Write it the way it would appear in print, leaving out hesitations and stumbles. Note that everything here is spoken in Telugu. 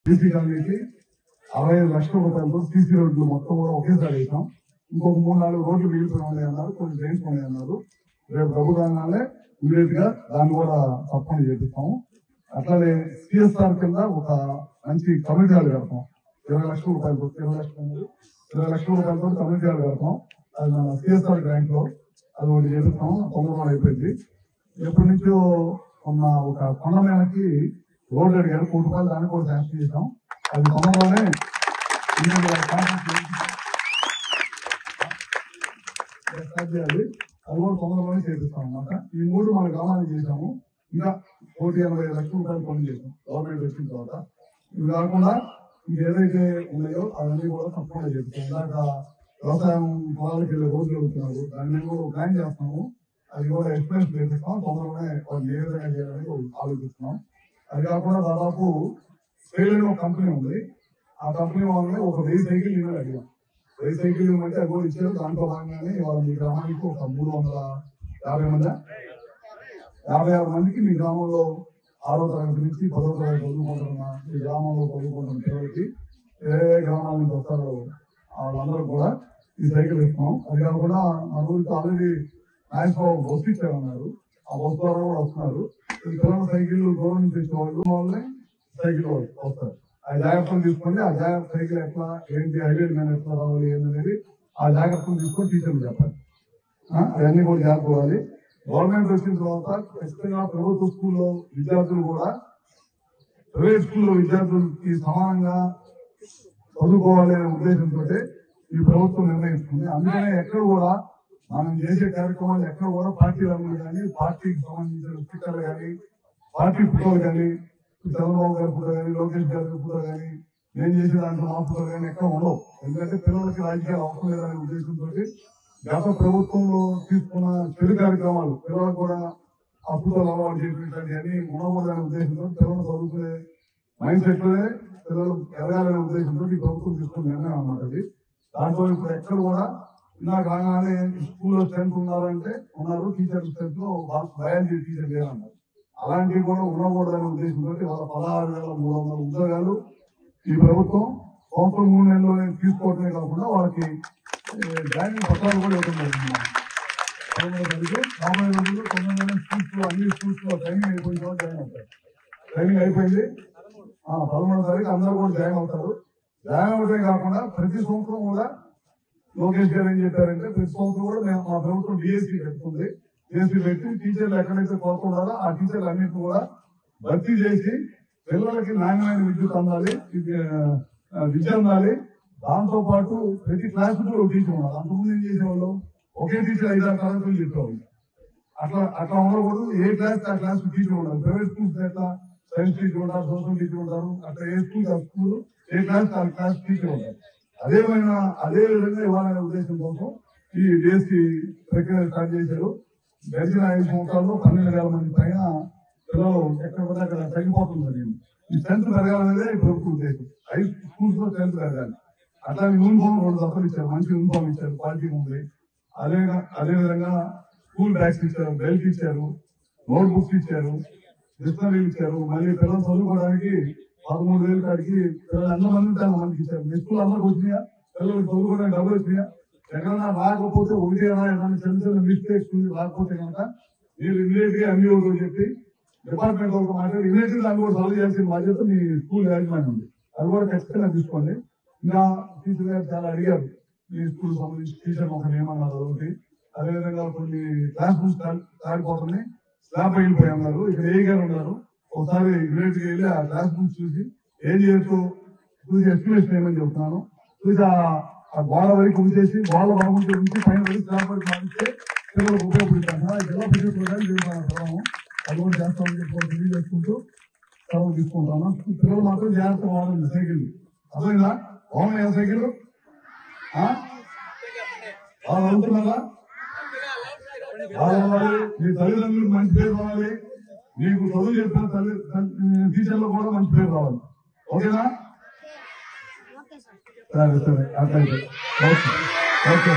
సీసీ కాలనీకి 65 లక్షల రూపాయలతో సీసీ రోడ్లు మొత్తం కూడా ఒకేసారి వేసాం. ఇంకొక 3-4 రోడ్లు మిగిలిపోయి అన్నారు, కొన్ని డ్రైన్స్ ఉన్నాయి అన్నారు. రేపు ప్రభుత్వాలే ఇమీడియట్ గా దాన్ని కూడా తప్పని చేపిస్తాము. అట్లానే సిఎస్ఆర్ కింద ఒక మంచి కమ్యూనిటీలు పెడతాం. 20 లక్షల రూపాయలతో 20 లక్షల రూపాయలతో కమ్యూనిటీలు పెడతాం. అది మన సిఎస్ఆర్ గ్రాంట్ లో అది ఒకటి చేపిస్తాం. తొందరగా అయిపోయింది. ఎప్పటి నుంచో ఉన్న ఒక కొండ మేళకి రోడ్డు అడిగారు, 1 కోటి రూపాయలు దాన్ని కూడా శాంక్షన్ చేసాం. అది తొందరలోనే చేయాలి, అది కూడా తొందరలోనే చేపిస్తాం అన్నమాట. ఈ 3 మన గ్రామానికి చేసాము. ఇంకా 180 లక్షల రూపాయలు పని చేసాం గవర్నమెంట్ వచ్చిన తర్వాత. ఇవి కాకుండా ఇంకేదైతే ఉన్నాయో అవన్నీ కూడా తప్పకుండా చేపిస్తాం. ఇందాక వ్యవసాయం పొలాలకు వెళ్ళే రోజులు అవుతున్నారు, దాన్ని మేము కూడా ప్లాన్ చేస్తున్నాము. అది కూడా ఎక్స్ప్రెస్ చేపిస్తాం. తొందరగానే వాళ్ళు ఏ విధంగా చేయాలని ఆలోచిస్తున్నాం. అది కాకుండా దాదాపు స్టేల్ ఒక కంపెనీ ఉంది. ఆ కంపెనీ వాళ్ళని ఒక 1000 సైకిల్ నేను అడిగాం. 1000 సైకిల్ ఇవ్వమంటే అది కూడా ఇచ్చారు. దాంట్లో భాగంగానే ఇవాళ మీ గ్రామానికి ఒక 350 మంది 56 మందికి మీ గ్రామంలో 6వ తరగతి నుంచి 10వ తరగతి చదువుకుంటున్న మీ గ్రామంలో చదువుకుంటున్న పిల్లలకి ఏ గ్రామాల నుంచి వస్తారో వాళ్ళందరూ కూడా ఈ సైకిల్ ఇస్తున్నాం. అది కాకుండా మన ఊరికి ఆల్రెడీ నాయకులు బస్సు ఇచ్చారన్నారు. ఆ బస్సు ద్వారా కూడా వస్తున్నారు. ఈ పిల్లల సైకిల్ దూరం నుంచి వచ్చే వాళ్ళే సైకిల్ వస్తారు. ఆ జాగ్రత్తలు తీసుకొని ఆ జాగ్రత్త సైకిల్ ఎట్లా ఏంటి హైవే మీద ఎట్లా రావాలి ఏంటనేది ఆ జాగ్రత్తలు తీసుకొని టీచర్లు చెప్పాలి. అవన్నీ కూడా జాగ్రత్త. గవర్నమెంట్ వచ్చిన తర్వాత ఖచ్చితంగా ప్రభుత్వ స్కూల్లో విద్యార్థులు కూడా ప్రైవేట్ స్కూల్లో విద్యార్థులకి సమానంగా చదువుకోవాలి అనే ఉద్దేశంతో ఈ ప్రభుత్వం నిర్ణయిస్తుంది. అందుకనే ఎక్కడ కూడా మనం చేసే కార్యక్రమాలు ఎక్కడ కూడా పార్టీ రంగులు కానీ, పార్టీకి సంబంధించిన స్పీకర్లు కానీ, పార్టీ ఫోటోలు కానీ, చంద్రబాబు గారి ఫోటో కానీ, లోకేష్ గారి ఫోటో కానీ, నేను చేసే దాంట్లో మా ఫోటో కానీ ఎక్కడ ఉండవు. ఎందుకంటే పిల్లలకి రాజకీయాలు అవసరం లేదనే ఉద్దేశంతో గత ప్రభుత్వంలో తీసుకున్న చెడు కార్యక్రమాలు పిల్లలకు కూడా ఆ ఫోటోలు అలవాటు చేసినటువంటి ఉండకూడదనే ఉద్దేశంతో పిల్లలు చదువుకునే మైండ్ సెట్ లోనే పిల్లలు ఎదగాలనే ఉద్దేశంతో ఈ ప్రభుత్వం తీసుకున్న నిర్ణయం అన్నమాట. అది దాంట్లో ఇప్పుడు ఎక్కడ కూడా ఇందాక రాగానే స్కూల్లో స్ట్రెంత్ ఉన్నారు, టీచర్ స్ట్రెంత్ లో బయాలజీ టీచర్ లేదన్నారు. అలాంటివి కూడా ఉండకూడదనే ఉద్దేశంతో వాళ్ళ 16,300 ఉద్యోగాలు ఈ ప్రభుత్వం సంవత్సరం 3 నెలల్లో తీసుకోవడమే కాకుండా వాళ్ళకి జాయినింగ్ పత్రాలు కూడా ఇవ్వడం జరుగుతుంది. 90 రోజుల్లో 9 స్కూల్స్ లో అన్ని స్కూల్స్ లో ట్రైనింగ్ అయిపోయిన తర్వాత జాయిన్ అవుతారు. ట్రైనింగ్ అయిపోయింది 11వ తారీఖు అందరూ కూడా జాయిన్ అవుతారు. జాయిన్ అవడమే కాకుండా ప్రతి సంవత్సరం కూడా లోకేష్ గారు ఏం చెప్పారంటే ప్రతి సంవత్సరం కూడా మేము మా ప్రభుత్వం డిఎస్సీ పెడుతుంది. డిఎస్సీ పెట్టి టీచర్లు ఎక్కడైతే కొరత ఉండాలో ఆ టీచర్లు అన్నింటినీ కూడా భర్తీ చేసి పిల్లలకి నాణ్యమైన విద్యుత్ అందాలి, విద్య అందాలి. దాంతో పాటు ప్రతి క్లాస్ కూడా ఒక టీచర్ ఉండాలి. అంతకుముందు ఏం చేసేవాళ్ళు ఒకే టీచర్ 5-6 తరగతులు చెప్పేవాళ్ళు. అట్లా ఉండకూడదు. ఏ క్లాస్ ఆ క్లాస్ టీచర్ ఉండాలి. ప్రైవేట్ స్కూల్స్ ఎట్లా సైన్స్ టీచర్ ఉంటారు, సోషల్ టీచర్ ఉంటారు. అట్లా ఏ స్కూల్ ఆ స్కూల్ ఏ క్లాస్ ఆ క్లాస్ టీచర్ ఉంటారు. అదే విధంగా ఇవ్వాలనే ఉద్దేశం కోసం ఈ డిఎస్సీ ప్రక్రియ స్టార్ట్ చేశారు. గడిచిన 5 సంవత్సరాల్లో 12,000 మంది పైన పిల్లలు ఎక్కడ పడితే అక్కడ తగ్గిపోతుంది జరిగింది. ఈ స్ట్రెంత్ పెరగాలనేదే ఈ ప్రభుత్వ ఉద్దేశం. 5 స్కూల్స్ లో స్ట్రెంత్ పెరగాలి. అట్లానే యూనిఫామ్ 2 దఫలు ఇచ్చారు, మంచి యూనిఫామ్ ఇచ్చారు, క్వాలిటీ ఉంది. అదేవిధంగా స్కూల్ బ్యాగ్స్ ఇచ్చారు, బెల్ట్ ఇచ్చారు, నోట్ బుక్స్ ఇచ్చారు, డిక్షనరీలు ఇచ్చారు. మళ్ళీ పిల్లలు చదువుకోవడానికి 13,000 కాడికి పిల్లలు ఎంతమంది ఉంటే అంతమందికి ఇచ్చారు. మీ స్కూల్ అందరికి వచ్చినాయా? పిల్లలు చదువుకోవడానికి డబ్బులు వచ్చినాయా? ఎక్కడన్నా రాకపోతే ఒకటి ఏదైనా చిన్న మిస్టేక్స్ రాకపోతే కనుక మీరు ఇమీడియట్ గా ఎంఈఓ చెప్పి డిపార్ట్మెంట్ వరకు మాట్లాడి ఇమీడియట్ గా దాన్ని కూడా సాల్వ్ చేయాల్సిన బాధ్యత మీ స్కూల్ యాజమాన్యం ఉంది. అది కూడా ఖచ్చితంగా తీసుకోండి. ఇంకా టీచర్ గారు చాలా అడిగారు మీ స్కూల్ సంబంధించి టీచర్ ఒక నియమన్నారు ఒకటి. అదేవిధంగా కొన్ని క్లాస్ రూమ్స్ కాలిపోతున్నాయి, స్లాబ్ అయిపోయి ఉన్నారు. ఇక్కడ ఏ గారు ఉన్నారు, ఒకసారి ఇమీడియట్ గా వెళ్ళి ఆ క్లాస్ రూమ్స్ చూసి ఏం చేయొచ్చు చూసి ఎస్టిమేషన్ ఏమని చెప్తున్నాను. చూసి ఆ గోడ వరకు ఉంచేసి గోడ బాగుంటే ఉంచి పైన వరకు స్లాబ్ వరకు మారిస్తే పిల్లలకు ఉపయోగపడుతుంది. జిల్లా పరిషత్ ప్రభావం అది కూడా చేస్తామని చెప్పి తెలియజేసుకుంటూ సెలవు తీసుకుంటాను. పిల్లలు మాత్రం జాగ్రత్తగా వాడండి సైకిల్. అర్థమైందా? బాగున్నాయా సైకిల్? వాళ్ళు అవుతున్నారా? వాళ్ళు మీ తల్లిదండ్రులకు మంచి పేరు రావాలి, మీకు చదువు చెప్పిన టీచర్లు కూడా మంచి పేరు రావాలి. ఓకేనా? సరే అట్లయితే ఓకే.